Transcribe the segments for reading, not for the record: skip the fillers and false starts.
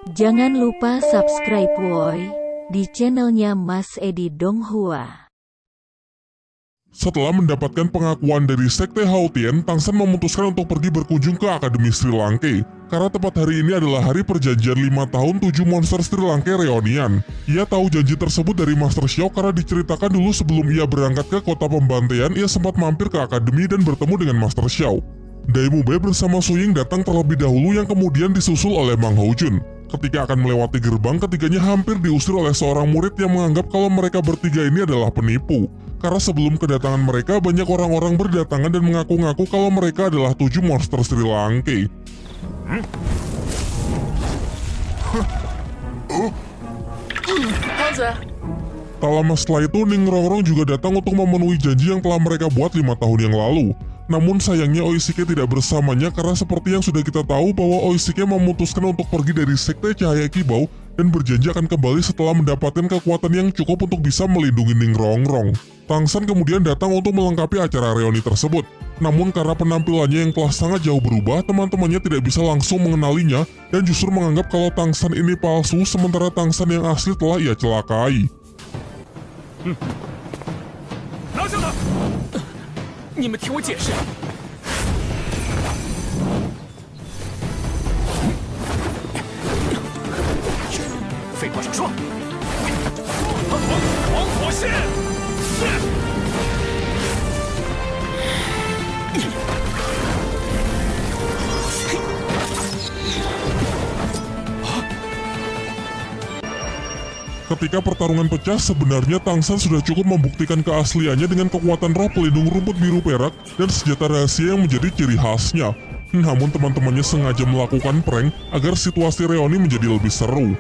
Jangan lupa subscribe woi di channelnya Mas Edi Donghua. Setelah mendapatkan pengakuan dari Sekte Hautien, Tangsan memutuskan untuk pergi berkunjung ke Akademi Sri Lanka. Karena tepat hari ini adalah hari perjanjian 5 tahun 7 monster Sri Lanka reunian. Ia tahu janji tersebut dari Master Xiao karena diceritakan dulu sebelum ia berangkat ke kota pembantaian, ia sempat mampir ke akademi dan bertemu dengan Master Xiao. Dai Mubei bersama Su Ying datang terlebih dahulu yang kemudian disusul oleh Mang Houjun. Ketika akan melewati gerbang, ketiganya hampir diusir oleh seorang murid yang menganggap kalau mereka bertiga ini adalah penipu. Karena sebelum kedatangan mereka, banyak orang-orang berdatangan dan mengaku-ngaku kalau mereka adalah 7 monster Sri Lanka. Tak lama setelah itu, Ning Rongrong juga datang untuk memenuhi janji yang telah mereka buat 5 tahun yang lalu. Namun sayangnya Oishike tidak bersamanya karena seperti yang sudah kita tahu bahwa Oishike memutuskan untuk pergi dari Sekte Cahaya Kibau dan berjanji akan kembali setelah mendapatkan kekuatan yang cukup untuk bisa melindungi Ning Rongrong. Tangsan kemudian datang untuk melengkapi acara reuni tersebut. Namun karena penampilannya yang telah sangat jauh berubah, teman-temannya tidak bisa langsung mengenalinya dan justru menganggap kalau Tangsan ini palsu sementara Tangsan yang asli telah ia celakai. 你们听我解释。废话少说。黄火线。Ketika pertarungan pecah, sebenarnya Tangsan sudah cukup membuktikan keasliannya dengan kekuatan roh pelindung rumput biru perak dan senjata rahasia yang menjadi ciri khasnya. Namun teman-temannya sengaja melakukan prank agar situasi reuni menjadi lebih seru.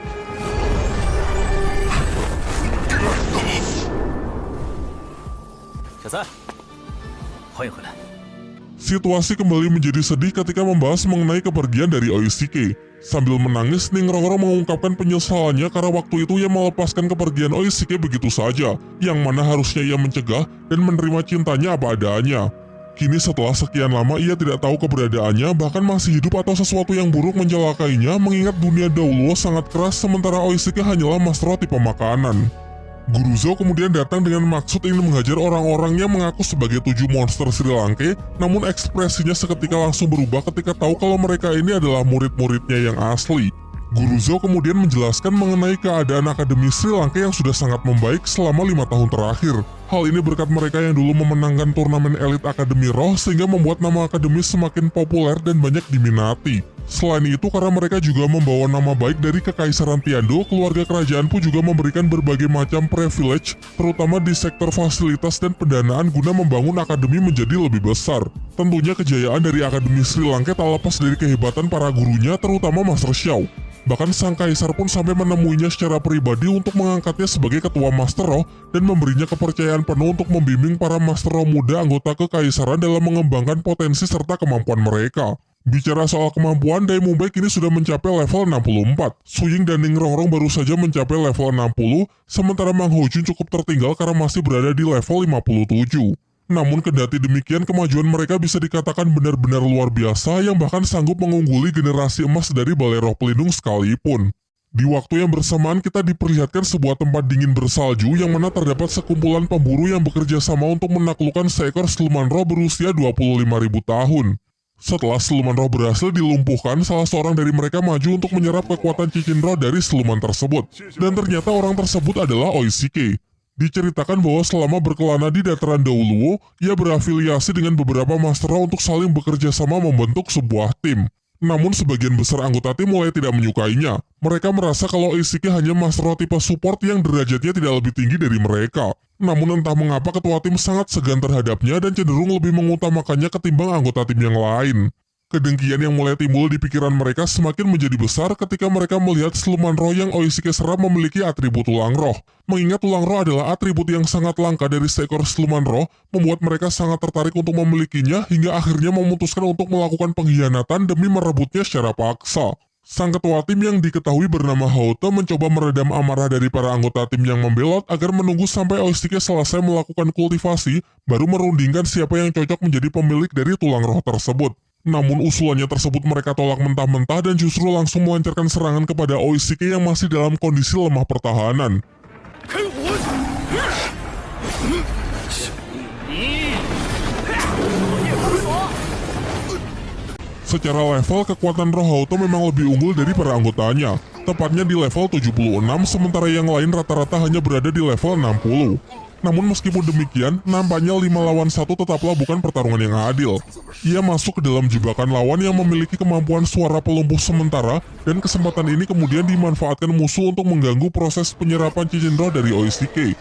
Situasi kembali menjadi sedih ketika membahas mengenai kepergian dari Oishike. Sambil menangis, Ning Rongrong mengungkapkan penyesalannya karena waktu itu ia melepaskan kepergian Oishike begitu saja, yang mana harusnya ia mencegah dan menerima cintanya apa adanya. Kini setelah sekian lama ia tidak tahu keberadaannya, bahkan masih hidup atau sesuatu yang buruk mencelakainya, mengingat dunia Dauluo sangat keras sementara Oishike hanyalah master tipe makanan. Guru Zhou kemudian datang dengan maksud ingin menghajar orang-orang yang mengaku sebagai 7 monster Sri Lanka, namun ekspresinya seketika langsung berubah ketika tahu kalau mereka ini adalah murid-muridnya yang asli. Guru Zhou kemudian menjelaskan mengenai keadaan Akademi Sri Lanka yang sudah sangat membaik selama 5 tahun terakhir. Hal ini berkat mereka yang dulu memenangkan turnamen elit Akademi Roh sehingga membuat nama Akademi semakin populer dan banyak diminati. Selain itu, karena mereka juga membawa nama baik dari Kekaisaran Tiando, keluarga kerajaan pun juga memberikan berbagai macam privilege, terutama di sektor fasilitas dan pendanaan guna membangun akademi menjadi lebih besar. Tentunya kejayaan dari Akademi Sri Lanka tak lepas dari kehebatan para gurunya, terutama Master Xiao. Bahkan sang kaisar pun sampai menemuinya secara pribadi untuk mengangkatnya sebagai ketua Master Roh dan memberinya kepercayaan penuh untuk membimbing para Master Roh muda anggota kekaisaran dalam mengembangkan potensi serta kemampuan mereka. Bicara soal kemampuan, Dai Mubei kini sudah mencapai level 64. Su Ying dan Ning Rongrong baru saja mencapai level 60, sementara Mang Houjun cukup tertinggal karena masih berada di level 57. Namun kendati demikian, kemajuan mereka bisa dikatakan benar-benar luar biasa yang bahkan sanggup mengungguli generasi emas dari Balai Roh Pelindung sekalipun. Di waktu yang bersamaan kita diperlihatkan sebuah tempat dingin bersalju yang mana terdapat sekumpulan pemburu yang bekerja sama untuk menaklukkan seekor siluman roh berusia 25.000 tahun. Setelah siluman roh berhasil dilumpuhkan, salah seorang dari mereka maju untuk menyerap kekuatan cincin roh dari siluman tersebut. Dan ternyata orang tersebut adalah Oishike. Diceritakan bahwa selama berkelana di dataran Dauluo, ia berafiliasi dengan beberapa master roh untuk saling bekerja sama membentuk sebuah tim. Namun sebagian besar anggota tim mulai tidak menyukainya. Mereka merasa kalau Oishike hanya master roh tipe support yang derajatnya tidak lebih tinggi dari mereka. Namun entah mengapa ketua tim sangat segan terhadapnya dan cenderung lebih mengutamakannya ketimbang anggota tim yang lain. Kedengkian yang mulai timbul di pikiran mereka semakin menjadi besar ketika mereka melihat siluman roh yang Oishike serap memiliki atribut tulang roh. Mengingat tulang roh adalah atribut yang sangat langka dari seekor siluman roh, membuat mereka sangat tertarik untuk memilikinya hingga akhirnya memutuskan untuk melakukan pengkhianatan demi merebutnya secara paksa. Sang ketua tim yang diketahui bernama Haute mencoba meredam amarah dari para anggota tim yang membelot agar menunggu sampai Oishike selesai melakukan kultivasi, baru merundingkan siapa yang cocok menjadi pemilik dari tulang roh tersebut. Namun usulannya tersebut mereka tolak mentah-mentah dan justru langsung melancarkan serangan kepada Oishike yang masih dalam kondisi lemah pertahanan. 开我！你，夜不锁。 Secara level, kekuatan roh Haoto memang lebih unggul dari para anggotanya, tepatnya di level 76, sementara yang lain rata-rata hanya berada di level 60. Namun meskipun demikian, nampaknya 5 lawan 1 tetaplah bukan pertarungan yang adil. Ia masuk ke dalam jebakan lawan yang memiliki kemampuan suara pelumpuh sementara, dan kesempatan ini kemudian dimanfaatkan musuh untuk mengganggu proses penyerapan cincin roh dari Oishike.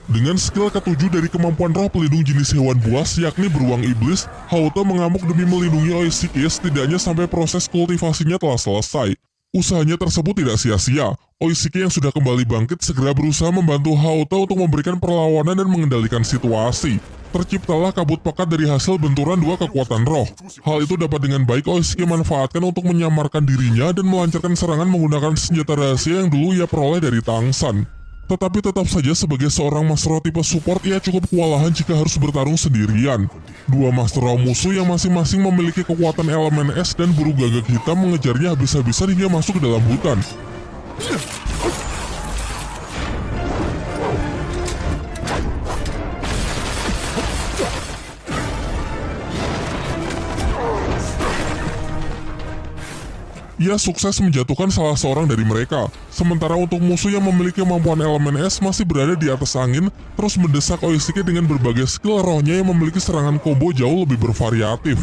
Dengan skill ke-7 dari kemampuan roh pelindung jenis hewan buas, yakni beruang iblis, Haoto mengamuk demi melindungi Oishike setidaknya sampai proses kultivasinya telah selesai. Usahanya tersebut tidak sia-sia. Oishike yang sudah kembali bangkit segera berusaha membantu Haoto untuk memberikan perlawanan dan mengendalikan situasi. Terciptalah kabut pekat dari hasil benturan dua kekuatan roh. Hal itu dapat dengan baik Oishike manfaatkan untuk menyamarkan dirinya dan melancarkan serangan menggunakan senjata rahasia yang dulu ia peroleh dari Tangsan. Tetapi tetap saja sebagai seorang Master Roh tipe support, ia cukup kewalahan jika harus bertarung sendirian. Dua Master Roh musuh yang masing-masing memiliki kekuatan elemen es dan buru gagak hitam mengejarnya habis-habisan hingga masuk ke dalam hutan. Ia sukses menjatuhkan salah seorang dari mereka. Sementara untuk musuh yang memiliki kemampuan elemen es masih berada di atas angin, terus mendesak Oishike dengan berbagai skill rohnya yang memiliki serangan combo jauh lebih bervariatif.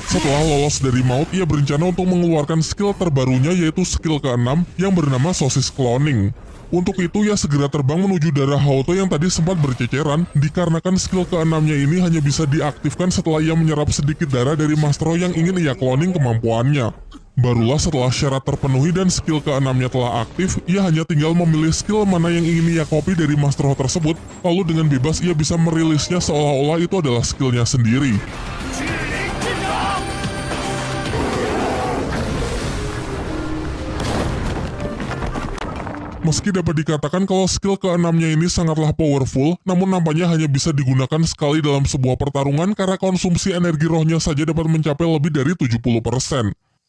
Setelah lolos dari maut, ia berencana untuk mengeluarkan skill terbarunya, yaitu skill ke-6 yang bernama Sosis Cloning. Untuk itu ia segera terbang menuju darah Haoto yang tadi sempat berceceran, dikarenakan skill ke-6-nya ini hanya bisa diaktifkan setelah ia menyerap sedikit darah dari Master Roh yang ingin ia cloning kemampuannya. Barulah setelah syarat terpenuhi dan skill ke-6-nya telah aktif, ia hanya tinggal memilih skill mana yang ingin ia copy dari Master Roh tersebut, lalu dengan bebas ia bisa merilisnya seolah-olah itu adalah skillnya sendiri. Meski dapat dikatakan kalau skill ke-6-nya ini sangatlah powerful, namun nampaknya hanya bisa digunakan sekali dalam sebuah pertarungan karena konsumsi energi rohnya saja dapat mencapai lebih dari 70%.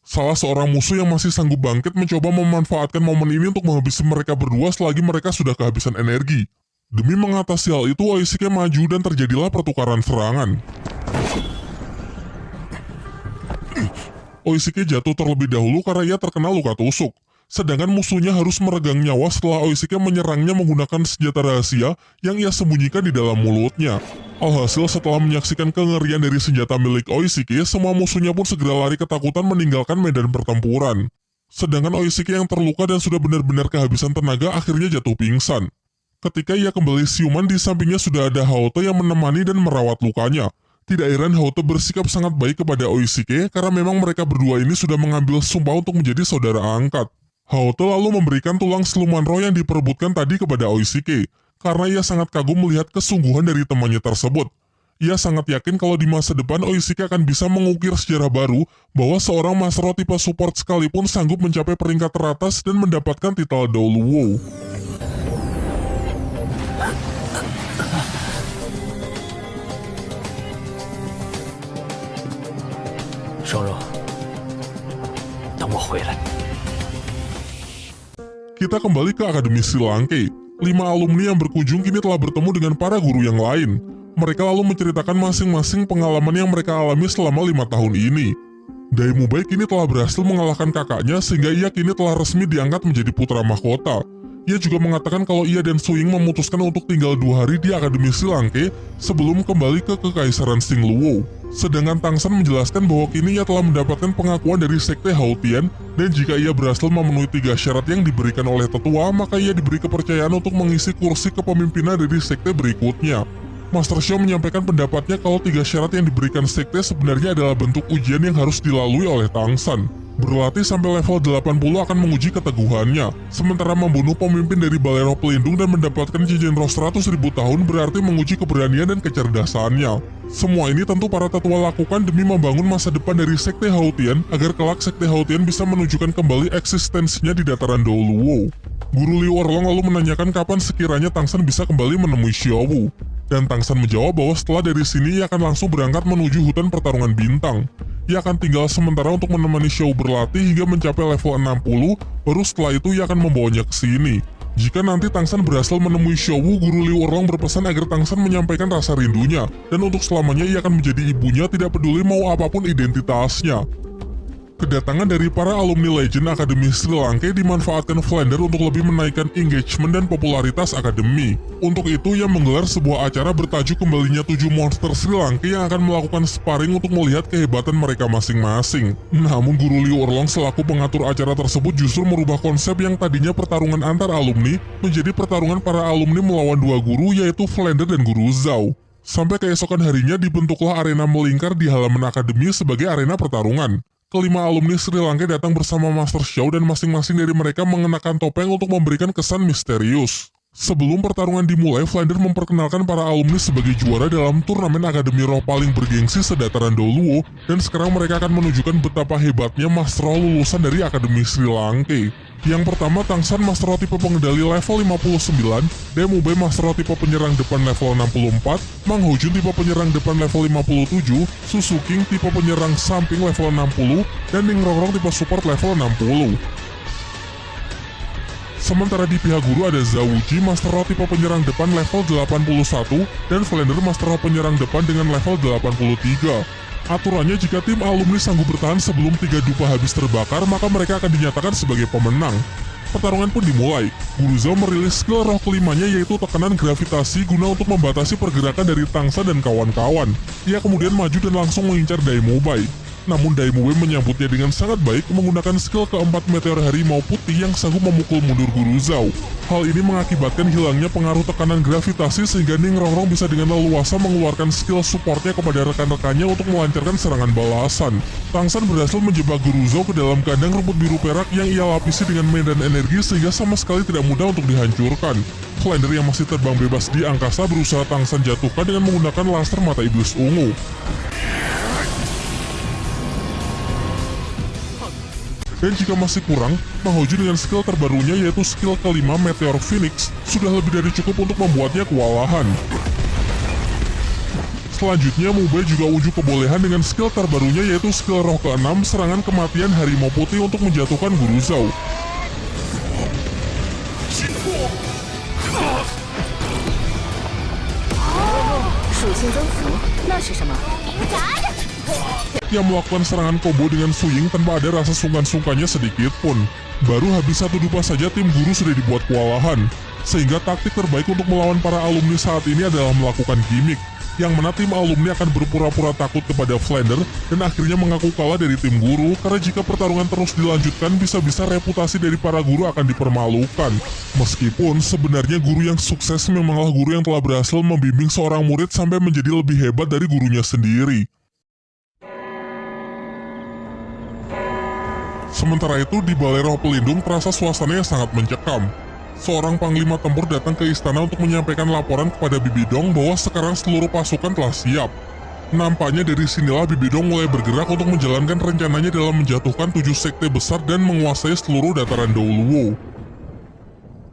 Salah seorang musuh yang masih sanggup bangkit mencoba memanfaatkan momen ini untuk menghabisi mereka berdua selagi mereka sudah kehabisan energi. Demi mengatasi hal itu, Oishike maju dan terjadilah pertukaran serangan. Oishike jatuh terlebih dahulu karena ia terkena luka tusuk. Sedangkan musuhnya harus meregang nyawa setelah Oishike menyerangnya menggunakan senjata rahasia yang ia sembunyikan di dalam mulutnya. Alhasil setelah menyaksikan kengerian dari senjata milik Oishike, semua musuhnya pun segera lari ketakutan meninggalkan medan pertempuran. Sedangkan Oishike yang terluka dan sudah benar-benar kehabisan tenaga akhirnya jatuh pingsan. Ketika ia kembali siuman, di sampingnya sudah ada Haoto yang menemani dan merawat lukanya. Tidak heran Haoto bersikap sangat baik kepada Oishike karena memang mereka berdua ini sudah mengambil sumpah untuk menjadi saudara angkat. Haoto lalu memberikan tulang siluman roh yang diperebutkan tadi kepada Oishike, karena ia sangat kagum melihat kesungguhan dari temannya tersebut. Ia sangat yakin kalau di masa depan Oishike akan bisa mengukir sejarah baru bahwa seorang Master Roh tipe support sekalipun sanggup mencapai peringkat teratas dan mendapatkan titel Douluo. Shoro, 等我回来。 Kita kembali ke Akademi Silangke. 5 alumni yang berkunjung kini telah bertemu dengan para guru yang lain. Mereka lalu menceritakan masing-masing pengalaman yang mereka alami selama 5 tahun ini. Daimubai kini telah berhasil mengalahkan kakaknya sehingga ia kini telah resmi diangkat menjadi putra mahkota. Ia juga mengatakan kalau ia dan Suying memutuskan untuk tinggal 2 hari di Akademi Silangke sebelum kembali ke Kekaisaran Xingluo. Sedangkan Tangsan menjelaskan bahwa kini ia telah mendapatkan pengakuan dari Sekte Haotian dan jika ia berhasil memenuhi 3 syarat yang diberikan oleh tetua, maka ia diberi kepercayaan untuk mengisi kursi kepemimpinan dari sekte berikutnya. Master Xiao menyampaikan pendapatnya kalau 3 syarat yang diberikan sekte sebenarnya adalah bentuk ujian yang harus dilalui oleh Tangsan. Berlatih sampai level 80 akan menguji keteguhannya, sementara membunuh pemimpin dari Balai Roh Pelindung dan mendapatkan cincin roh 100.000 tahun berarti menguji keberanian dan kecerdasannya. Semua ini tentu para tetua lakukan demi membangun masa depan dari Sekte Haotian agar kelak Sekte Haotian bisa menunjukkan kembali eksistensinya di dataran Douluo. Guru Liu Erlong lalu menanyakan kapan sekiranya Tang San bisa kembali menemui Xiao Wu. Dan Tang San menjawab bahwa setelah dari sini ia akan langsung berangkat menuju hutan pertarungan bintang. Ia akan tinggal sementara untuk menemani Xiao berlatih hingga mencapai level 60, baru setelah itu ia akan membawanya ke sini. Jika nanti Tang San berhasil menemui Xiao Wu, Guru Liu Erlong berpesan agar Tang San menyampaikan rasa rindunya, dan untuk selamanya ia akan menjadi ibunya tidak peduli mau apapun identitasnya. Kedatangan dari para alumni Legend Academy Sri Lanka dimanfaatkan Flander untuk lebih menaikkan engagement dan popularitas akademi. Untuk itu, ia menggelar sebuah acara bertajuk kembalinya 7 monster Sri Lanka yang akan melakukan sparring untuk melihat kehebatan mereka masing-masing. Namun Guru Liu Erlong selaku pengatur acara tersebut justru merubah konsep yang tadinya pertarungan antar alumni menjadi pertarungan para alumni melawan 2 guru, yaitu Flander dan Guru Zhao. Sampai keesokan harinya dibentuklah arena melingkar di halaman akademi sebagai arena pertarungan. Kelima alumni Sri Lanka datang bersama Master Xiao dan masing-masing dari mereka mengenakan topeng untuk memberikan kesan misterius. Sebelum pertarungan dimulai, Flander memperkenalkan para alumni sebagai juara dalam turnamen Akademi Roh paling bergengsi sedataran Doluo, dan sekarang mereka akan menunjukkan betapa hebatnya Master Roh lulusan dari Akademi Sri Lanka. Yang pertama, Tang San Master Roh tipe pengendali level 59, Demu Bei Master Roh tipe penyerang depan level 64, Mang Hojun tipe penyerang depan level 57, Susu King tipe penyerang samping level 60, dan Ning Rongrong tipe support level 60. Sementara di pihak guru ada Zhao Wuji Master Roh tipe penyerang depan level 81, dan Flander Master Roh penyerang depan dengan level 83. Aturannya jika tim alumni sanggup bertahan sebelum 3 dupa habis terbakar, maka mereka akan dinyatakan sebagai pemenang. Pertarungan pun dimulai. Guru Zhao merilis skill roh kelimanya, yaitu tekanan gravitasi guna untuk membatasi pergerakan dari Tang San dan kawan-kawan. Ia kemudian maju dan langsung mengincar Daimyo Bai. Namun Daimyo Bai menyambutnya dengan sangat baik menggunakan skill keempat meteor harimau putih yang sanggup memukul mundur Guru Zhao. Hal ini mengakibatkan hilangnya pengaruh tekanan gravitasi sehingga Ning Rongrong bisa dengan leluasa mengeluarkan skill supportnya kepada rekan-rekannya untuk melancarkan serangan balasan. Tang San berhasil menjebak Guru Zhao ke dalam kandang rumput biru perak yang ia lapisi dengan medan energi sehingga sama sekali tidak mudah untuk dihancurkan. Flander yang masih terbang bebas di angkasa berusaha Tang San jatuhkan dengan menggunakan laser mata iblis ungu. Dan jika masih kurang, Mang Hojun dengan skill terbarunya yaitu skill kelima Meteor Phoenix sudah lebih dari cukup untuk membuatnya kewalahan. Selanjutnya, Mubai juga unjuk kebolehan dengan skill terbarunya yaitu skill roh ke-6 serangan kematian harimau putih untuk menjatuhkan Guru Zhao. Yang melakukan serangan combo dengan Suying tanpa ada rasa sungkan-sungkannya sedikit pun. Baru habis 1 dupa saja tim guru sudah dibuat kewalahan. Sehingga taktik terbaik untuk melawan para alumni saat ini adalah melakukan gimmick, yang mana tim alumni akan berpura-pura takut kepada Flander dan akhirnya mengaku kalah dari tim guru, karena jika pertarungan terus dilanjutkan bisa-bisa reputasi dari para guru akan dipermalukan. Meskipun sebenarnya guru yang sukses memanglah guru yang telah berhasil membimbing seorang murid sampai menjadi lebih hebat dari gurunya sendiri. Sementara itu, di Balai Roh Pelindung terasa suasananya sangat mencekam. Seorang panglima tempur datang ke istana untuk menyampaikan laporan kepada Bibi Dong bahwa sekarang seluruh pasukan telah siap. Nampaknya dari sinilah Bibi Dong mulai bergerak untuk menjalankan rencananya dalam menjatuhkan 7 sekte besar dan menguasai seluruh dataran Doluo.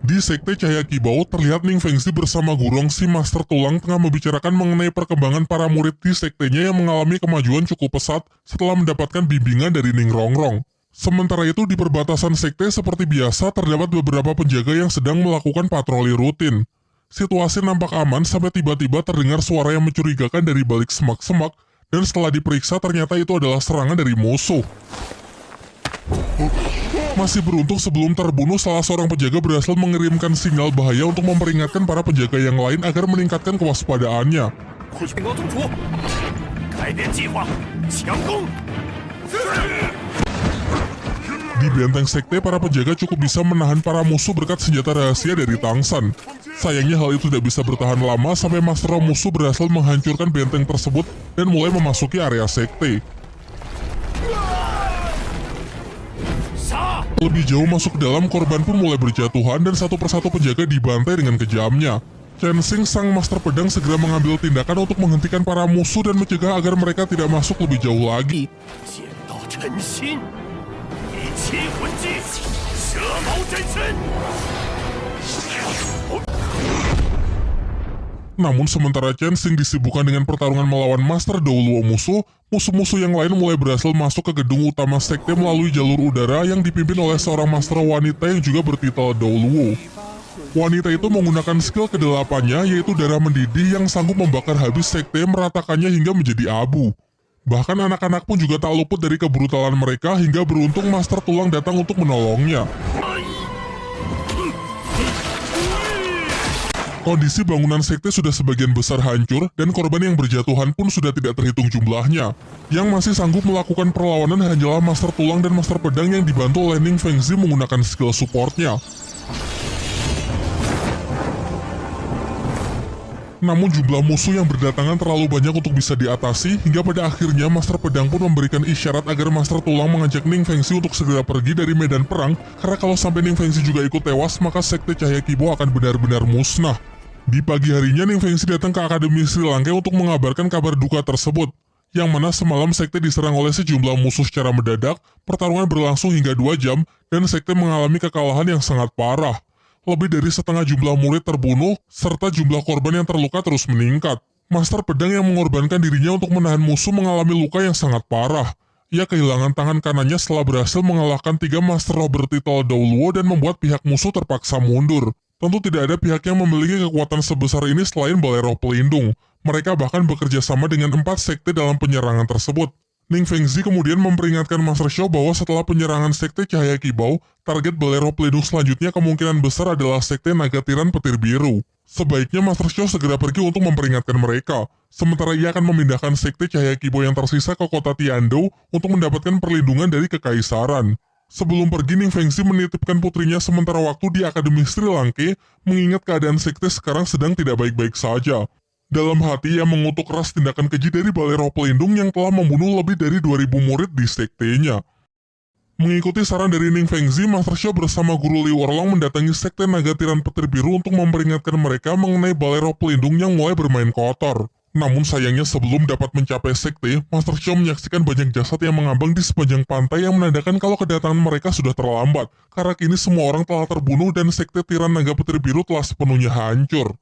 Di sekte Cahaya Kibau, terlihat Ning Fengzi bersama Gurong si Master Tulang tengah membicarakan mengenai perkembangan para murid di sektenya yang mengalami kemajuan cukup pesat setelah mendapatkan bimbingan dari Ning Rongrong. Sementara itu di perbatasan sekte seperti biasa terdapat beberapa penjaga yang sedang melakukan patroli rutin. Situasi nampak aman sampai tiba-tiba terdengar suara yang mencurigakan dari balik semak-semak, dan setelah diperiksa ternyata itu adalah serangan dari musuh. Masih beruntung sebelum terbunuh, salah seorang penjaga berhasil mengirimkan sinyal bahaya untuk memperingatkan para penjaga yang lain agar meningkatkan kewaspadaannya. Di benteng sekte, para penjaga cukup bisa menahan para musuh berkat senjata rahasia dari Tang San. Sayangnya hal itu tidak bisa bertahan lama sampai Master Roh musuh berhasil menghancurkan benteng tersebut dan mulai memasuki area sekte. Lebih jauh masuk ke dalam, korban pun mulai berjatuhan dan satu persatu penjaga dibantai dengan kejamnya. Chen Xing sang Master Pedang segera mengambil tindakan untuk menghentikan para musuh dan mencegah agar mereka tidak masuk lebih jauh lagi. Namun sementara Chen Xing disibukkan dengan pertarungan melawan Master Douluo musuh-musuh yang lain mulai berhasil masuk ke gedung utama sekte melalui jalur udara yang dipimpin oleh seorang master wanita yang juga bertitel Douluo. Wanita itu menggunakan skill ke-8-nya, yaitu darah mendidih yang sanggup membakar habis sekte, meratakannya hingga menjadi abu. Bahkan anak-anak pun juga tak luput dari kebrutalan mereka hingga beruntung Master Tulang datang untuk menolongnya. Kondisi bangunan sekte sudah sebagian besar hancur dan korban yang berjatuhan pun sudah tidak terhitung jumlahnya. Yang masih sanggup melakukan perlawanan hanyalah Master Tulang dan Master Pedang yang dibantu oleh Ning Fengzi menggunakan skill supportnya. Namun jumlah musuh yang berdatangan terlalu banyak untuk bisa diatasi, hingga pada akhirnya Master Pedang pun memberikan isyarat agar Master Tulang mengajak Ning Fengzi untuk segera pergi dari medan perang, karena kalau sampai Ning Fengzi juga ikut tewas, maka sekte Cahaya Kibo akan benar-benar musnah. Di pagi harinya Ning Fengzi datang ke Akademi Sri Lanka untuk mengabarkan kabar duka tersebut, yang mana semalam sekte diserang oleh sejumlah musuh secara mendadak, pertarungan berlangsung hingga 2 jam, dan sekte mengalami kekalahan yang sangat parah. Lebih dari setengah jumlah murid terbunuh, serta jumlah korban yang terluka terus meningkat. Master Pedang yang mengorbankan dirinya untuk menahan musuh mengalami luka yang sangat parah. Ia kehilangan tangan kanannya setelah berhasil mengalahkan 3 Master Roh bertitel Douluo dan membuat pihak musuh terpaksa mundur. Tentu tidak ada pihak yang memiliki kekuatan sebesar ini selain Balai Roh Pelindung. Mereka bahkan bekerja sama dengan 4 sekte dalam penyerangan tersebut. Ning Fengzi kemudian memperingatkan Master Xiao bahwa setelah penyerangan sekte Cahaya Kibau, target Balai Roh Pelindung selanjutnya kemungkinan besar adalah sekte Naga Tiran Petir Biru. Sebaiknya Master Xiao segera pergi untuk memperingatkan mereka. Sementara ia akan memindahkan sekte Cahaya Kibau yang tersisa ke kota Tiandou untuk mendapatkan perlindungan dari kekaisaran. Sebelum pergi, Ning Fengzi menitipkan putrinya sementara waktu di Akademi Sri Lanka, mengingat keadaan sekte sekarang sedang tidak baik-baik saja. Dalam hati, ia mengutuk keras tindakan keji dari Balai Roh Pelindung yang telah membunuh lebih dari 2000 murid di sektenya. Mengikuti saran dari Ning Fengzi, Master Xiao bersama Guru Liu Erlong mendatangi sekte Naga Tiran Petir Biru untuk memperingatkan mereka mengenai Balai Roh Pelindung yang mulai bermain kotor. Namun sayangnya sebelum dapat mencapai sekte, Master Xiao menyaksikan banyak jasad yang mengambang di sepanjang pantai yang menandakan kalau kedatangan mereka sudah terlambat, karena kini semua orang telah terbunuh dan sekte Tiran Naga Petir Biru telah sepenuhnya hancur.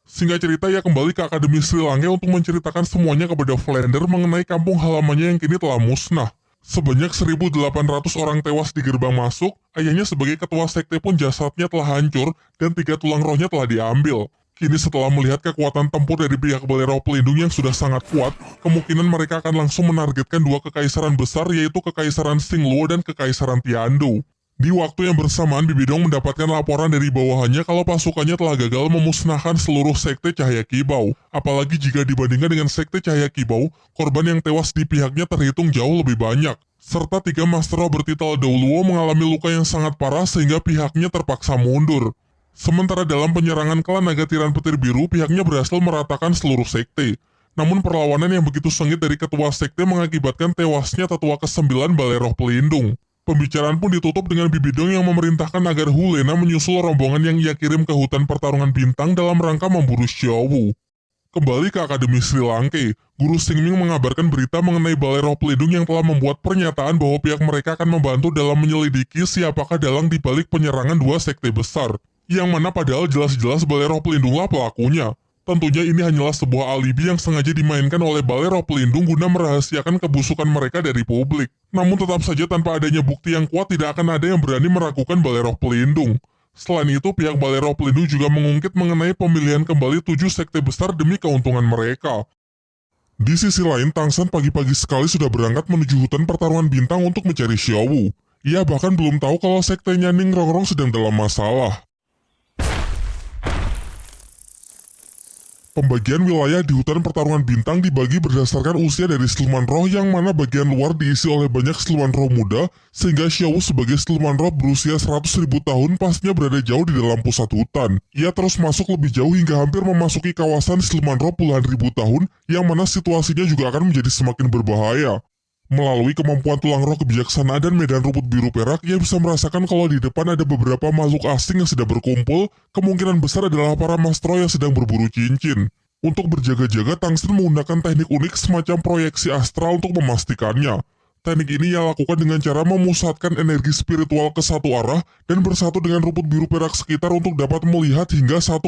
Singkat cerita, ia kembali ke Akademi Sri Lanka untuk menceritakan semuanya kepada Flander mengenai kampung halamannya yang kini telah musnah. Sebanyak 1.800 orang tewas di gerbang masuk, ayahnya sebagai ketua sekte pun jasadnya telah hancur dan 3 tulang rohnya telah diambil. Kini setelah melihat kekuatan tempur dari pihak Balai Roh Pelindung yang sudah sangat kuat, kemungkinan mereka akan langsung menargetkan 2 kekaisaran besar, yaitu Kekaisaran Xingluo dan Kekaisaran Tiandou. Di waktu yang bersamaan, Bibidong mendapatkan laporan dari bawahannya kalau pasukannya telah gagal memusnahkan seluruh sekte Cahaya Kibau. Apalagi jika dibandingkan dengan sekte Cahaya Kibau, korban yang tewas di pihaknya terhitung jauh lebih banyak. Serta 3 Master Roh bertitel Douluo mengalami luka yang sangat parah sehingga pihaknya terpaksa mundur. Sementara dalam penyerangan klan Naga Tiran Petir Biru, pihaknya berhasil meratakan seluruh sekte. Namun perlawanan yang begitu sengit dari ketua sekte mengakibatkan tewasnya tetua ke-9 Balai Roh Pelindung. Pembicaraan pun ditutup dengan Bibidong yang memerintahkan agar Hu Lena menyusul rombongan yang ia kirim ke hutan pertarungan bintang dalam rangka memburu Xiao Wu. Kembali ke Akademi Sri Lanka, Guru Xingming mengabarkan berita mengenai Balai Roh Pelindung yang telah membuat pernyataan bahwa pihak mereka akan membantu dalam menyelidiki siapakah dalang dibalik penyerangan 2 sekte besar, yang mana padahal jelas-jelas Balai Roh Pelindunglah pelakunya. Tentunya ini hanyalah sebuah alibi yang sengaja dimainkan oleh Balai Roh Pelindung guna merahasiakan kebusukan mereka dari publik. Namun tetap saja tanpa adanya bukti yang kuat tidak akan ada yang berani meragukan Balai Roh Pelindung. Selain itu, pihak Balai Roh Pelindung juga mengungkit mengenai pemilihan kembali 7 sekte besar demi keuntungan mereka. Di sisi lain, Tang San pagi-pagi sekali sudah berangkat menuju hutan pertarungan bintang untuk mencari Xiao Wu. Ia bahkan belum tahu kalau sektenya Ning Rongrong sedang dalam masalah. Pembagian wilayah di hutan pertarungan bintang dibagi berdasarkan usia dari siluman roh, yang mana bagian luar diisi oleh banyak siluman roh muda, sehingga Xiao Wu sebagai siluman roh berusia 100.000 tahun pastinya berada jauh di dalam pusat hutan. Ia terus masuk lebih jauh hingga hampir memasuki kawasan siluman roh puluhan ribu tahun, yang mana situasinya juga akan menjadi semakin berbahaya. Melalui kemampuan tulang roh kebijaksanaan dan medan rumput biru perak, ia bisa merasakan kalau di depan ada beberapa makhluk asing yang sedang berkumpul, kemungkinan besar adalah para mastro yang sedang berburu cincin. Untuk berjaga-jaga, Tang San menggunakan teknik unik semacam proyeksi astral untuk memastikannya. Teknik ini ia lakukan dengan cara memusatkan energi spiritual ke satu arah dan bersatu dengan rumput biru perak sekitar untuk dapat melihat hingga 1,5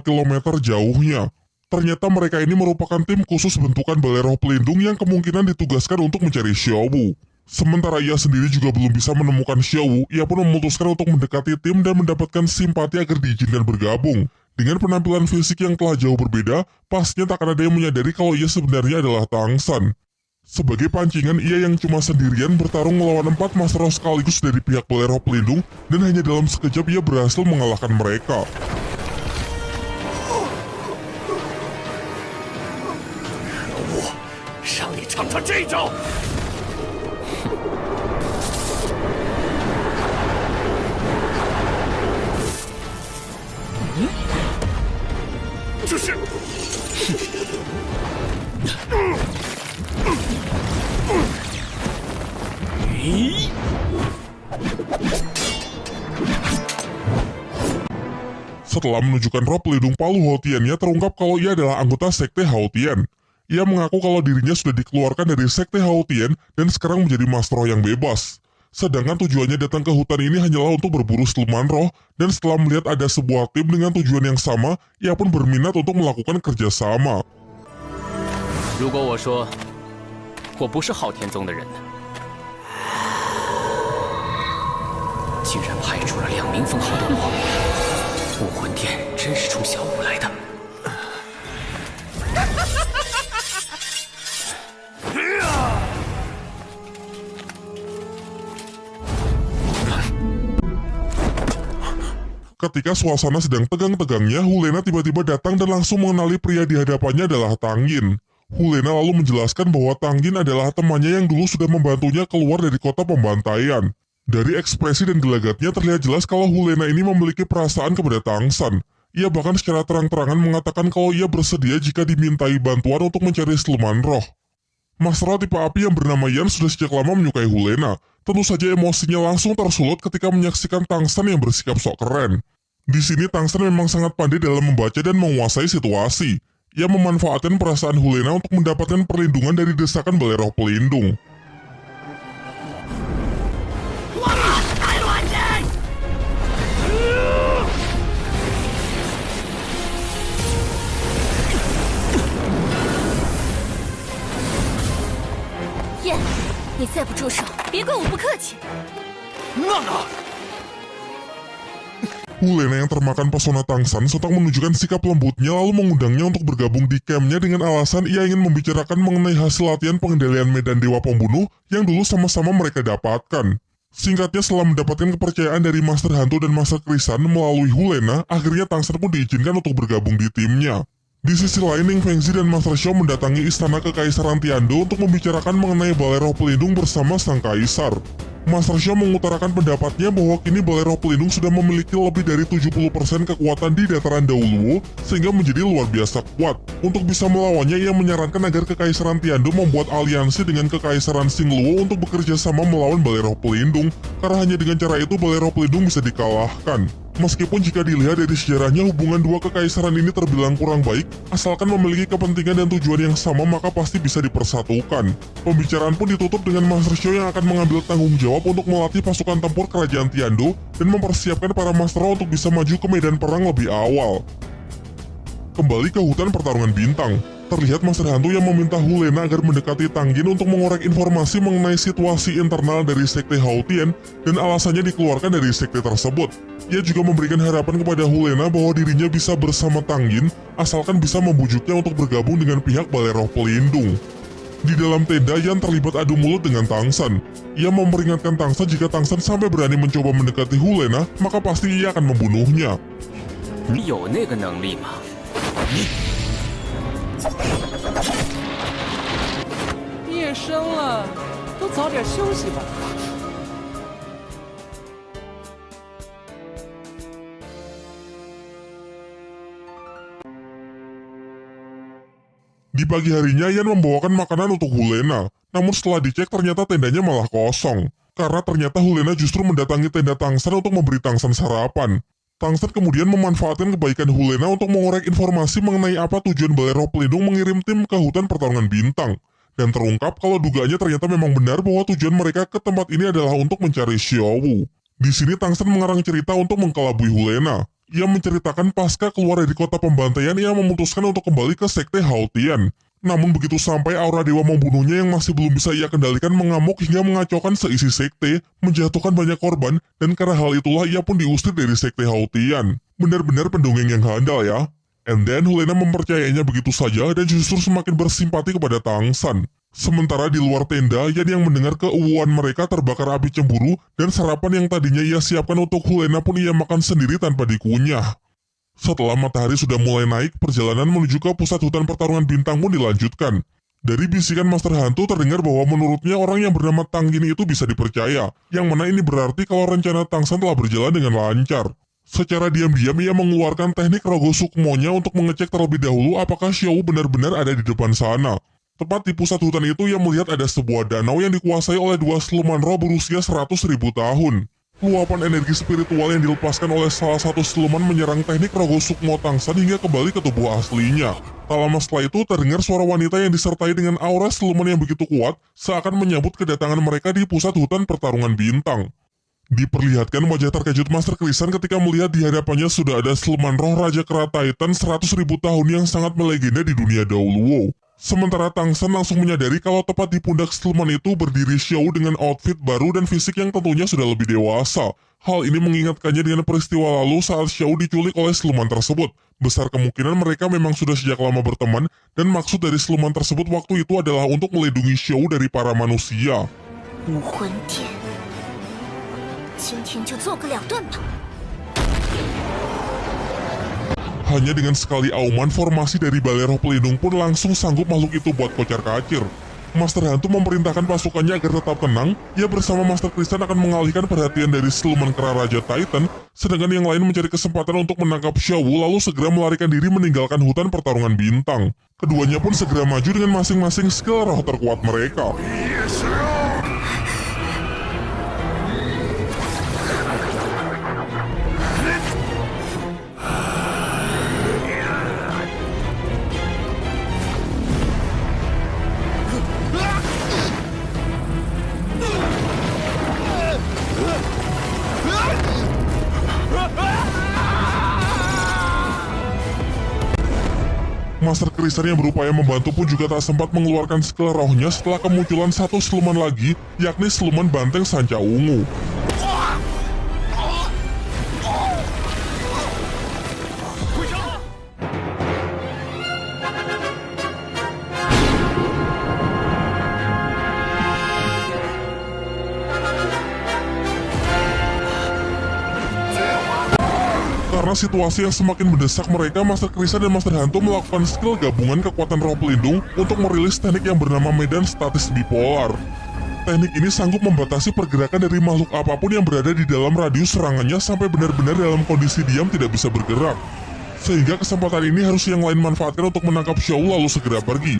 km jauhnya. Ternyata mereka ini merupakan tim khusus bentukan balai roh pelindung yang kemungkinan ditugaskan untuk mencari Xiaowu. Sementara ia sendiri juga belum bisa menemukan Xiaowu, ia pun memutuskan untuk mendekati tim dan mendapatkan simpati agar diizinkan bergabung. Dengan penampilan fisik yang telah jauh berbeda, pastinya tak ada yang menyadari kalau ia sebenarnya adalah Tang San. Sebagai pancingan, ia yang cuma sendirian bertarung melawan 4 Master Roh sekaligus dari pihak balai roh pelindung dan hanya dalam sekejap ia berhasil mengalahkan mereka. 让你尝尝这招！这是。Setelah menunjukkan roh pelindung Palu Haotiannya, terungkap kalau ia adalah anggota Sekte Haotian. Ia mengaku kalau dirinya sudah dikeluarkan dari Sekte Haotian dan sekarang menjadi Master Roh yang bebas. Sedangkan tujuannya datang ke hutan ini hanyalah untuk berburu siluman roh, dan setelah melihat ada sebuah tim dengan tujuan yang sama, ia pun berminat untuk melakukan kerjasama. 如果我说我不是昊天宗的人呢？竟然派出了2名封号斗罗，武魂殿真是冲小五来的。Ketika suasana sedang tegang-tegangnya, Hulena tiba-tiba datang dan langsung mengenali pria di hadapannya adalah Tang Yin. Hulena lalu menjelaskan bahwa Tang Yin adalah temannya yang dulu sudah membantunya keluar dari kota pembantaian. Dari ekspresi dan gelagatnya terlihat jelas kalau Hulena ini memiliki perasaan kepada Tang San. Ia bahkan secara terang-terangan mengatakan kalau ia bersedia jika dimintai bantuan untuk mencari siluman roh. Master Roh tipe api yang bernama Yan sudah sejak lama menyukai Hulena. Tentu saja emosinya langsung tersulut ketika menyaksikan Tang San yang bersikap sok keren. Di sini Tang San memang sangat pandai dalam membaca dan menguasai situasi. Ia memanfaatkan perasaan Hulena untuk mendapatkan perlindungan dari desakan balai roh pelindung. Yan，你再不住手，别怪我不客气。娜娜。 Hulena yang termakan pesona Tang San sontak menunjukkan sikap lembutnya lalu mengundangnya untuk bergabung di campnya dengan alasan ia ingin membicarakan mengenai hasil latihan pengendalian medan dewa pembunuh yang dulu sama-sama mereka dapatkan. Singkatnya, setelah mendapatkan kepercayaan dari Master Hantu dan Master Krisan melalui Hulena, akhirnya Tang San pun diizinkan untuk bergabung di timnya. Di sisi lain, Ning Fengzi dan Master Xiao mendatangi istana Kekaisaran Tiando untuk membicarakan mengenai balai roh pelindung bersama sang kaisar. Master Xiao mengutarakan pendapatnya bahwa kini balai roh pelindung sudah memiliki lebih dari 70% kekuatan di dataran Dauluo sehingga menjadi luar biasa kuat. Untuk bisa melawannya, ia menyarankan agar Kekaisaran Tiando membuat aliansi dengan Kekaisaran Xingluo untuk bekerja sama melawan balai roh pelindung, karena hanya dengan cara itu balai roh pelindung bisa dikalahkan. Meskipun jika dilihat dari sejarahnya, hubungan dua kekaisaran ini terbilang kurang baik, asalkan memiliki kepentingan dan tujuan yang sama maka pasti bisa dipersatukan. Pembicaraan pun ditutup dengan Master Xiao yang akan mengambil tanggung jawab untuk melatih pasukan tempur kerajaan Tiando dan mempersiapkan para Master Roh untuk bisa maju ke medan perang lebih awal. Kembali ke hutan pertarungan bintang, terlihat Master Hantu yang meminta Hulena agar mendekati Tang Yin untuk mengorek informasi mengenai situasi internal dari Sekte Haotian dan alasannya dikeluarkan dari sekte tersebut. Ia juga memberikan harapan kepada Hulena bahwa dirinya bisa bersama Tang Yin asalkan bisa membujuknya untuk bergabung dengan pihak Balai Roh Pelindung. Di dalam tenda, Yan terlibat adu mulut dengan Tang San. Ia memperingatkan Tang San jika Tang San sampai berani mencoba mendekati Hulena, maka pasti ia akan membunuhnya. 你有那个能力吗？ 夜深了，都早点休息吧。 Di pagi harinya, Yan membawakan makanan untuk Hulena. Namun setelah dicek ternyata tendanya malah kosong. Karena ternyata Hulena justru mendatangi tenda Tang San untuk memberi Tang San sarapan. Tang San kemudian memanfaatkan kebaikan Hulena untuk mengorek informasi mengenai apa tujuan Balai Roh Pelindung mengirim tim ke hutan pertarungan bintang. dan terungkap kalau dugaannya ternyata memang benar bahwa tujuan mereka ke tempat ini adalah untuk mencari Xiaowu. Di sini Tang San mengarang cerita untuk mengkelabui Hulena. Ia menceritakan pasca keluar dari kota pembantaian, ia memutuskan untuk kembali ke sekte Haotian. Namun begitu sampai aura dewa membunuhnya yang masih belum bisa ia kendalikan mengamuk hingga mengacaukan seisi sekte, menjatuhkan banyak korban, dan karena hal itulah ia pun diusir dari sekte Haotian. Benar-benar pendongeng yang handal ya. And then Hulena mempercayainya begitu saja dan justru semakin bersimpati kepada Tang San. Sementara di luar tenda, Yan yang mendengar keuuan mereka terbakar api cemburu dan sarapan yang tadinya ia siapkan untuk Hulena pun ia makan sendiri tanpa dikunyah. Setelah matahari sudah mulai naik, perjalanan menuju ke pusat hutan pertarungan bintang pun dilanjutkan. Dari bisikan Master Hantu terdengar bahwa menurutnya orang yang bernama Tang Yin itu bisa dipercaya, yang mana ini berarti kalau rencana Tang San telah berjalan dengan lancar. Secara diam-diam ia mengeluarkan teknik Rogo Sukmonya untuk mengecek terlebih dahulu apakah Xiaowu benar-benar ada di depan sana. Tepat di pusat hutan itu ia melihat ada sebuah danau yang dikuasai oleh dua siluman roh berusia 100.000 tahun. Luapan energi spiritual yang dilepaskan oleh salah satu siluman menyerang teknik Rogo Sukmo Tang San hingga kembali ke tubuh aslinya. Tak lama setelah itu terdengar suara wanita yang disertai dengan aura siluman yang begitu kuat seakan menyambut kedatangan mereka di pusat hutan pertarungan bintang. Diperlihatkan wajah terkejut Master Krisan ketika melihat di hadapannya sudah ada siluman roh Raja Kera Titan 100.000 tahun yang sangat melegenda di dunia Daoluo. Sementara Tang San langsung menyadari kalau tepat di pundak siluman itu berdiri Xiaowu dengan outfit baru dan fisik yang tentunya sudah lebih dewasa. Hal ini mengingatkannya dengan peristiwa lalu saat Xiaowu diculik oleh siluman tersebut. Besar kemungkinan mereka memang sudah sejak lama berteman dan maksud dari siluman tersebut waktu itu adalah untuk melindungi Xiaowu dari para manusia. 武魂殿，今天就做个了断吧。 Hanya dengan sekali auman, formasi dari Balai Roh Pelindung pun langsung sanggup makhluk itu buat kocar-kacir. Master Hantu memerintahkan pasukannya agar tetap tenang. Ia bersama Master Krisan akan mengalihkan perhatian dari siluman kera Raja Titan, sedangkan yang lain mencari kesempatan untuk menangkap Xiaowu lalu segera melarikan diri meninggalkan hutan pertarungan bintang. Keduanya pun segera maju dengan masing-masing skill roh terkuat mereka. Master Krisan yang berupaya membantu pun juga tak sempat mengeluarkan skill rohnya setelah kemunculan satu siluman lagi, yakni siluman banteng sanca ungu. Karena situasi yang semakin mendesak mereka, Master Krisan dan Master Hantu melakukan skill gabungan kekuatan roh pelindung untuk merilis teknik yang bernama medan statis bipolar. Teknik ini sanggup membatasi pergerakan dari makhluk apapun yang berada di dalam radius serangannya sampai benar-benar dalam kondisi diam tidak bisa bergerak. Sehingga kesempatan ini harus yang lain manfaatkan untuk menangkap Xiaowu lalu segera pergi.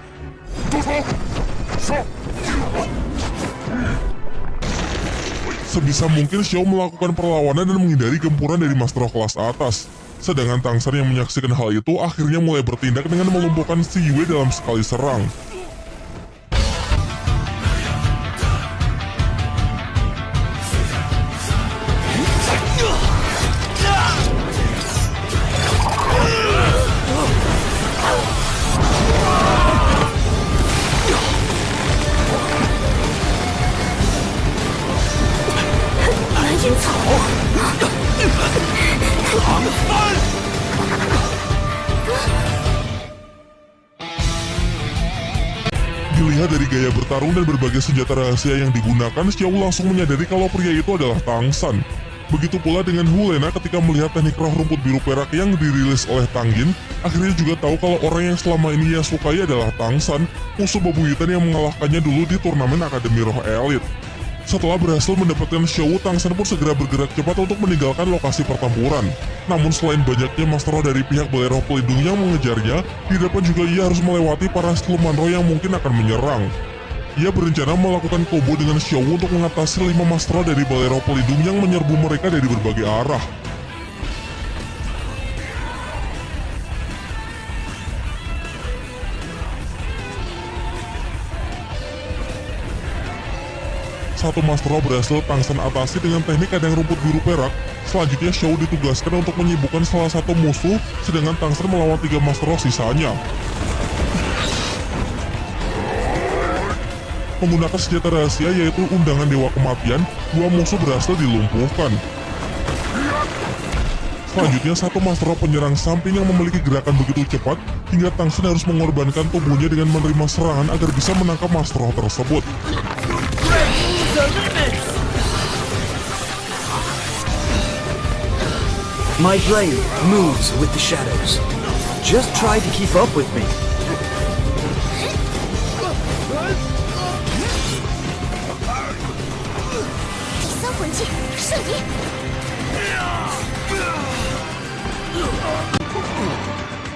Sebisa mungkin Xiaowu melakukan perlawanan dan menghindari gempuran dari Master Roh kelas atas. Sedangkan Tang San yang menyaksikan hal itu akhirnya mulai bertindak dengan melumpuhkan si Yue dalam sekali serang. Dilihat dari gaya bertarung dan berbagai senjata rahasia yang digunakan, Xiaowu langsung menyadari kalau pria itu adalah Tang San. Begitu pula dengan Hulena ketika melihat teknik roh rumput biru perak yang dirilis oleh Tang Yin, akhirnya juga tahu kalau orang yang selama ini ia sukai adalah Tang San, musuh bebuyutan yang mengalahkannya dulu di turnamen Akademi Roh Elit. Setelah berhasil mendapatkan Xiaowu, Tang San pun segera bergerak cepat untuk meninggalkan lokasi pertempuran. Namun selain banyaknya Master Roh dari pihak Balai Roh Pelindung yang mengejarnya, di depan juga ia harus melewati para siluman roh yang mungkin akan menyerang. Ia berencana melakukan combo dengan Xiaowu untuk mengatasi 5 Master Roh dari Balai Roh Pelindung yang menyerbu mereka dari berbagai arah. satu Master Roh berhasil Tang San atasi dengan teknik kandang rumput biru perak. Selanjutnya Xiao ditugaskan untuk menyibukkan salah satu musuh, sedangkan Tang San melawan 3 Master Roh sisanya. Menggunakan senjata rahasia yaitu undangan Dewa Kematian, 2 musuh berhasil dilumpuhkan. Selanjutnya, satu Master Roh penyerang samping yang memiliki gerakan begitu cepat hingga Tang San harus mengorbankan tubuhnya dengan menerima serangan agar bisa menangkap Master Roh tersebut. My blade moves with the shadows. Just try to keep up with me.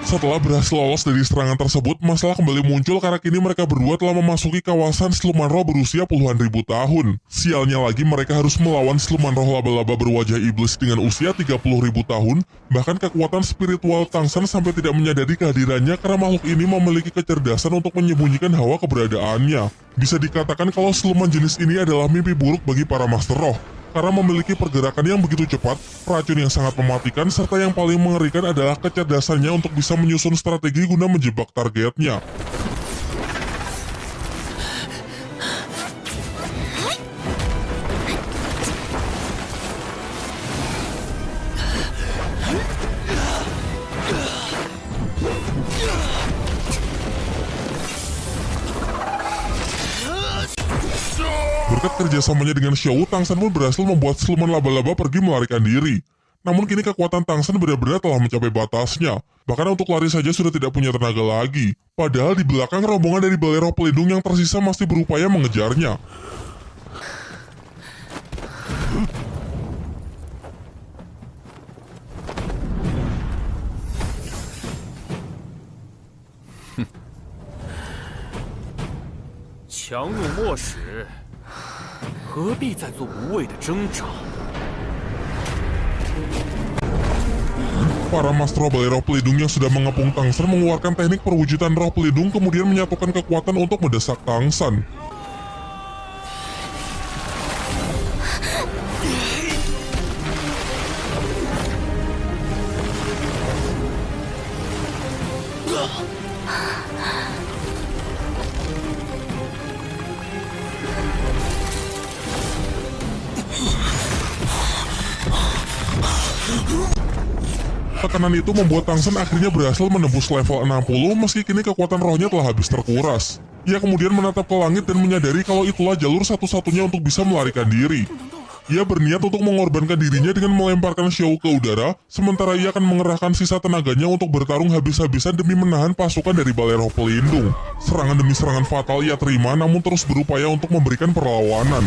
Setelah berhasil lolos dari serangan tersebut, masalah kembali muncul karena kini mereka berdua telah memasuki kawasan siluman roh berusia puluhan ribu tahun. Sialnya lagi, mereka harus melawan siluman roh laba-laba berwajah iblis dengan usia 30.000 tahun. Bahkan kekuatan spiritual Tang San sampai tidak menyadari kehadirannya karena makhluk ini memiliki kecerdasan untuk menyembunyikan hawa keberadaannya. Bisa dikatakan kalau siluman jenis ini adalah mimpi buruk bagi para Master Roh. Karena memiliki pergerakan yang begitu cepat, racun yang sangat mematikan, serta yang paling mengerikan adalah kecerdasannya untuk bisa menyusun strategi guna menjebak targetnya. Berkat kerjasamanya dengan Xiao, Tang San pun berhasil membuat siluman laba-laba pergi melarikan diri. Namun kini kekuatan Tang San benar-benar telah mencapai batasnya. Bahkan untuk lari saja sudah tidak punya tenaga lagi. Padahal di belakang rombongan dari Balai Roh Pelindung yang tersisa masih berupaya mengejarnya. Qiang入末时，何必再做无谓的挣扎？ Para Master Roh Balai Roh Pelindung yang sudah mengepung Tang San mengeluarkan teknik perwujudan roh pelindung kemudian menyatukan kekuatan untuk mendesak Tang San. Tekanan itu membuat Tang San akhirnya berhasil menembus level 60 meski kini kekuatan rohnya telah habis terkuras. Ia kemudian menatap ke langit dan menyadari kalau itulah jalur satu-satunya untuk bisa melarikan diri. Ia berniat untuk mengorbankan dirinya dengan melemparkan Xiao ke udara, sementara ia akan mengerahkan sisa tenaganya untuk bertarung habis-habisan demi menahan pasukan dari Balai Roh Pelindung. Serangan demi serangan fatal ia terima namun terus berupaya untuk memberikan perlawanan.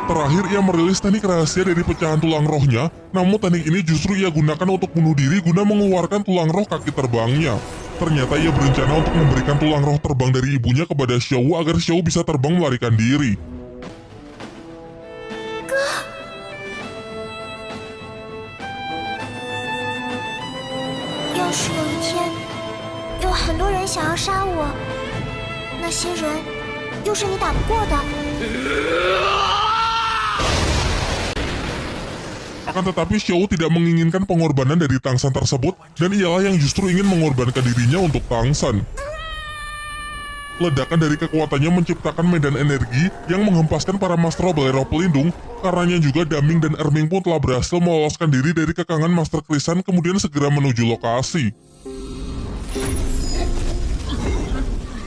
Terakhir ia merilis teknik rahasia dari pecahan tulang rohnya, namun teknik ini justru ia gunakan untuk bunuh diri guna mengeluarkan tulang roh kaki terbangnya. Ternyata ia berencana untuk memberikan tulang roh terbang dari ibunya kepada Xiao agar Xiao bisa terbang melarikan diri. 要是有一天，有很多人想要杀我，那些人又是你打不过的。Akan tetapi Xiao tidak menginginkan pengorbanan dari Tang San tersebut, dan ialah yang justru ingin mengorbankan dirinya untuk Tang San. Ledakan dari kekuatannya menciptakan medan energi yang menghempaskan para Master Balai Roh pelindung. Karenanya juga Daming dan Erming pun telah berhasil meloloskan diri dari kekangan Master Krisan, kemudian segera menuju lokasi.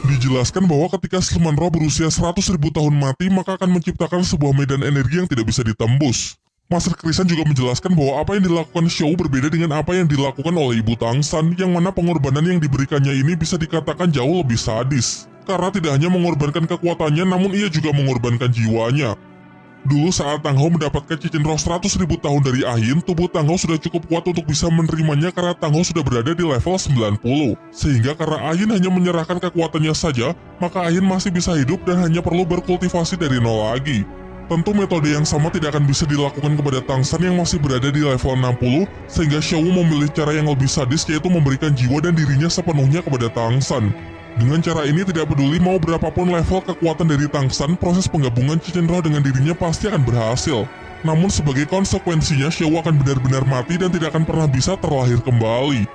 Dijelaskan bahwa ketika siluman roh berusia 100.000 tahun mati, maka akan menciptakan sebuah medan energi yang tidak bisa ditembus. Master Krisan juga menjelaskan bahwa apa yang dilakukan Xiao berbeda dengan apa yang dilakukan oleh Ibu Tang San, yang mana pengorbanan yang diberikannya ini bisa dikatakan jauh lebih sadis. Karena tidak hanya mengorbankan kekuatannya, namun ia juga mengorbankan jiwanya. Dulu saat Tang Hou mendapatkan cincin roh 100.000 tahun dari Ahin, tubuh Tang Hou sudah cukup kuat untuk bisa menerimanya karena Tang Hou sudah berada di level 90. Sehingga karena Ahin hanya menyerahkan kekuatannya saja, maka Ahin masih bisa hidup dan hanya perlu berkultivasi dari nol lagi. Tentu metode yang sama tidak akan bisa dilakukan kepada Tang San yang masih berada di level 60, sehingga Xiao memilih cara yang lebih sadis, yaitu memberikan jiwa dan dirinya sepenuhnya kepada Tang San. Dengan cara ini, tidak peduli mau berapapun level kekuatan dari Tang San, proses penggabungan cincin roh dengan dirinya pasti akan berhasil. Namun sebagai konsekuensinya, Xiao akan benar-benar mati dan tidak akan pernah bisa terlahir kembali.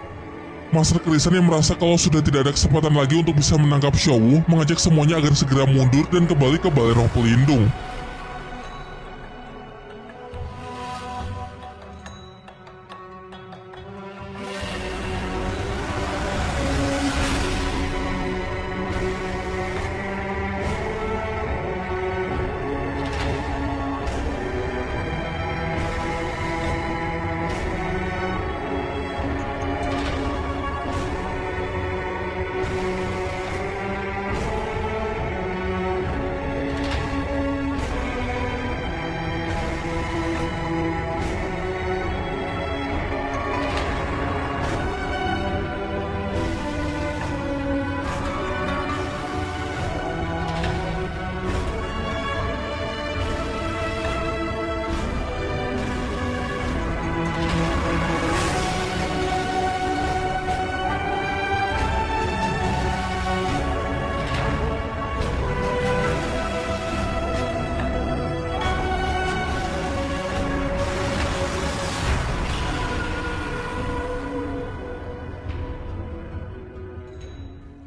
Master Krisan yang merasa kalau sudah tidak ada kesempatan lagi untuk bisa menangkap Xiao, mengajak semuanya agar segera mundur dan kembali ke Balai Roh Pelindung.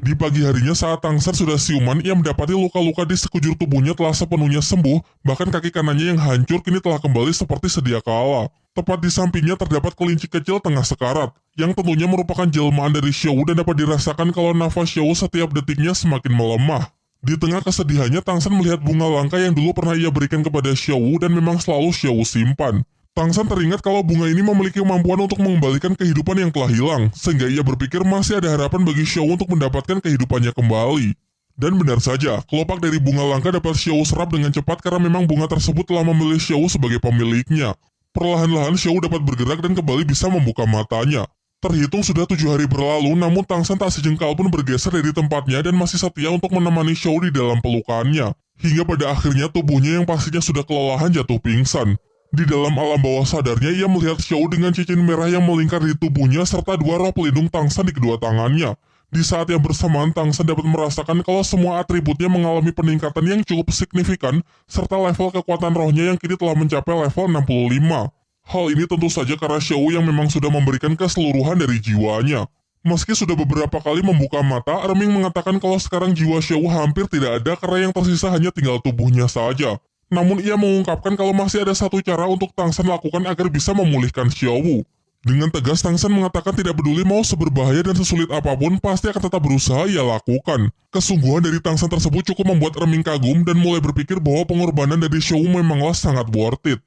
Di pagi harinya saat Tang San sudah siuman, ia mendapati luka-luka di sekujur tubuhnya telah sepenuhnya sembuh, bahkan kaki kanannya yang hancur kini telah kembali seperti sedia kala. Tepat di sampingnya terdapat kelinci kecil tengah sekarat, yang tentunya merupakan jelmaan dari Xiao dan dapat dirasakan kalau nafas Xiao setiap detiknya semakin melemah. Di tengah kesedihannya, Tang San melihat bunga langka yang dulu pernah ia berikan kepada Xiao dan memang selalu Xiao simpan. Tang San teringat kalau bunga ini memiliki kemampuan untuk mengembalikan kehidupan yang telah hilang, sehingga ia berpikir masih ada harapan bagi Xiao untuk mendapatkan kehidupannya kembali. Dan benar saja, kelopak dari bunga langka dapat Xiao serap dengan cepat karena memang bunga tersebut telah memilih Xiao sebagai pemiliknya. Perlahan-lahan Xiao dapat bergerak dan kembali bisa membuka matanya. Terhitung sudah 7 hari berlalu, namun Tang San tak sejengkal pun bergeser dari tempatnya dan masih setia untuk menemani Xiao di dalam pelukannya. Hingga pada akhirnya tubuhnya yang pastinya sudah kelelahan jatuh pingsan. Di dalam alam bawah sadarnya, ia melihat Xiao dengan cincin merah yang melingkar di tubuhnya serta 2 roh pelindung Tang San di kedua tangannya. Di saat yang bersamaan, Tang San dapat merasakan kalau semua atributnya mengalami peningkatan yang cukup signifikan serta level kekuatan rohnya yang kini telah mencapai level 65. Hal ini tentu saja karena Xiao yang memang sudah memberikan keseluruhan dari jiwanya. Meski sudah beberapa kali membuka mata, Erming mengatakan kalau sekarang jiwa Xiao hampir tidak ada karena yang tersisa hanya tinggal tubuhnya saja. Namun ia mengungkapkan kalau masih ada satu cara untuk Tang San lakukan agar bisa memulihkan Xiao. Dengan tegas Tang San mengatakan tidak peduli mau seberbahaya dan sesulit apapun, pasti akan tetap berusaha ia lakukan. Kesungguhan dari Tang San tersebut cukup membuat Erming kagum dan mulai berpikir bahwa pengorbanan dari Xiao memanglah sangat worth it.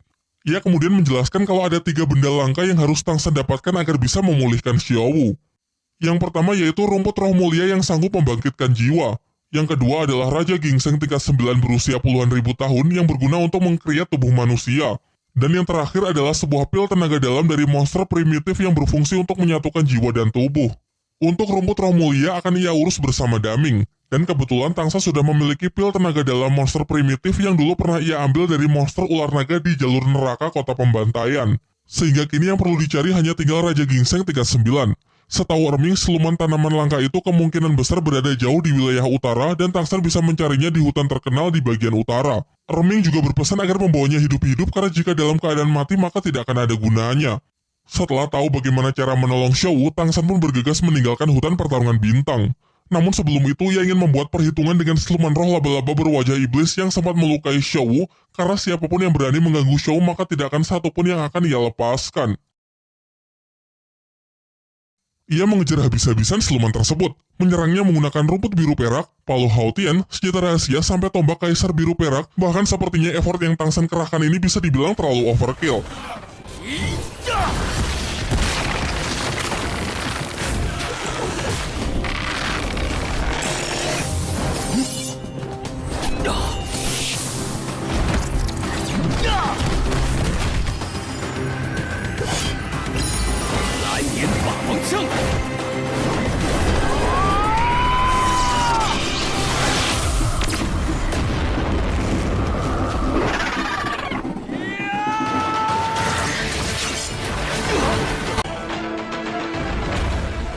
Ia kemudian menjelaskan kalau ada 3 benda langka yang harus Tang San dapatkan agar bisa memulihkan Xiao. Yang pertama yaitu rumput roh mulia yang sanggup membangkitkan jiwa. Yang kedua adalah Raja Gingseng tingkat 9 berusia puluhan ribu tahun yang berguna untuk mengkreat tubuh manusia. Dan yang terakhir adalah sebuah pil tenaga dalam dari monster primitif yang berfungsi untuk menyatukan jiwa dan tubuh. Untuk rumput roh mulia akan ia urus bersama Daming. Dan kebetulan Tang San sudah memiliki pil tenaga dalam monster primitif yang dulu pernah ia ambil dari monster ular naga di jalur neraka kota pembantaian. Sehingga kini yang perlu dicari hanya tinggal Raja Gingseng tingkat 9. Setahu Erming, siluman tanaman langka itu kemungkinan besar berada jauh di wilayah utara dan Tang San bisa mencarinya di hutan terkenal di bagian utara. Erming juga berpesan agar membawanya hidup-hidup karena jika dalam keadaan mati maka tidak akan ada gunanya. Setelah tahu bagaimana cara menolong Xiao, Tang San pun bergegas meninggalkan hutan pertarungan bintang. Namun sebelum itu ia ingin membuat perhitungan dengan siluman roh laba-laba berwajah iblis yang sempat melukai Xiao, karena siapapun yang berani mengganggu Xiao maka tidak akan satupun yang akan ia lepaskan. Ia mengejar habis-habisan siluman tersebut, menyerangnya menggunakan rumput biru perak, palu Haotian, senjata rahasia sampai tombak kaisar biru perak, bahkan sepertinya effort yang Tang San kerahkan ini bisa dibilang terlalu overkill.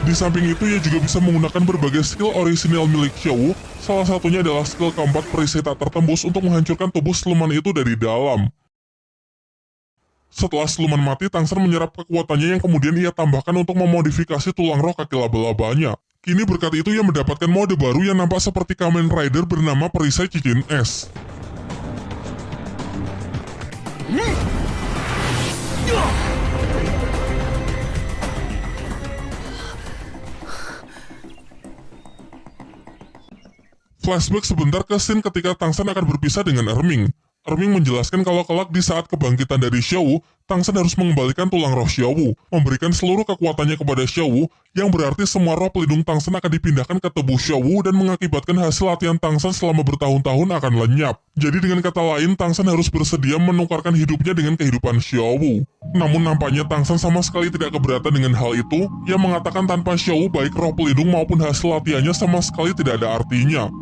Di samping itu, ia juga bisa menggunakan berbagai skill orisinil milik Xiao, salah satunya adalah skill keempat perisai tak tertembus untuk menghancurkan tubuh siluman itu dari dalam. Setelah siluman mati, Tang San menyerap kekuatannya yang kemudian ia tambahkan untuk memodifikasi tulang roh kaki laba-labanya. Kini berkat itu ia mendapatkan mode baru yang nampak seperti Kamen Rider bernama perisai cincin es. Flashback sebentar ke scene ketika Tang San akan berpisah dengan Erming. Erming menjelaskan kalau kelak di saat kebangkitan dari Xiao, Tang San harus mengembalikan tulang roh Xiao, memberikan seluruh kekuatannya kepada Xiao, yang berarti semua roh pelindung Tang San akan dipindahkan ke tubuh Xiao dan mengakibatkan hasil latihan Tang San selama bertahun-tahun akan lenyap. Jadi dengan kata lain, Tang San harus bersedia menukarkan hidupnya dengan kehidupan Xiao. Namun nampaknya Tang San sama sekali tidak keberatan dengan hal itu. Ia mengatakan tanpa Xiao, baik roh pelindung maupun hasil latihannya sama sekali tidak ada artinya.